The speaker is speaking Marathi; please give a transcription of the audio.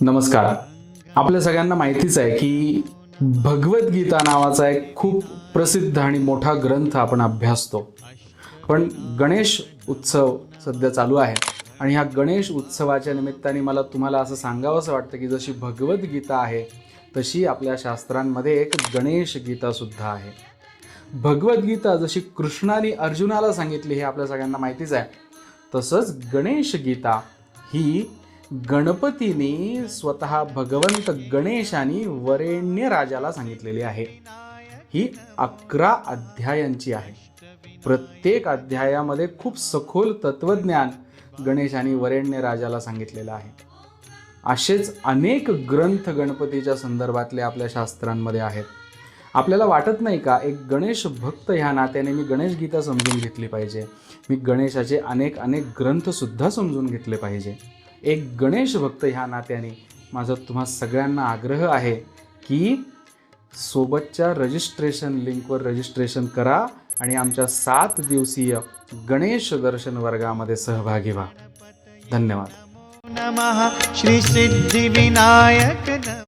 नमस्कार. आपल्या सगळ्यांना माहितीच आहे की भगवद्गीता नावाचा एक खूप प्रसिद्ध आणि मोठा ग्रंथ आपण अभ्यासतो. पण गणेश उत्सव सध्या चालू आहे आणि ह्या गणेश उत्सवाच्या निमित्ताने मला तुम्हाला असं सांगावंसं वाटतं की जशी भगवद्गीता आहे तशी आपल्या शास्त्रांमध्ये एक गणेश गीता सुद्धा आहे. भगवद्गीता जशी कृष्णाने अर्जुनाला सांगितली हे आपल्या सगळ्यांना माहितीच आहे, तसंच गणेश गीता ही गणपतीने स्वतः भगवंत गणेशाने वरेण्य राजाला सांगितलेली आहे. ही 11 अध्यायांची आहे. प्रत्येक अध्यायामध्ये खूप सखोल तत्वज्ञान गणेशाने वरेण्य राजाला सांगितलेलं आहे. असेच अनेक ग्रंथ गणपतीच्या संदर्भातले आपल्या शास्त्रांमध्ये आहेत. आपल्याला वाटत नाही का, एक गणेश भक्त ह्या नात्याने मी गणेश गीता समजून घेतली पाहिजे, मी गणेशाचे अनेक ग्रंथसुद्धा समजून घेतले पाहिजे. एक गणेश भक्त ह्या नात्याने माझा तुम्हा सगळ्यांना आग्रह आहे की सोबतच्या रजिस्ट्रेशन लिंकवर रजिस्ट्रेशन करा आणि आमच्या 7 दिवसीय गणेश दर्शन वर्गामध्ये सहभागी व्हा. धन्यवाद. नमः श्री सिद्धिविनायक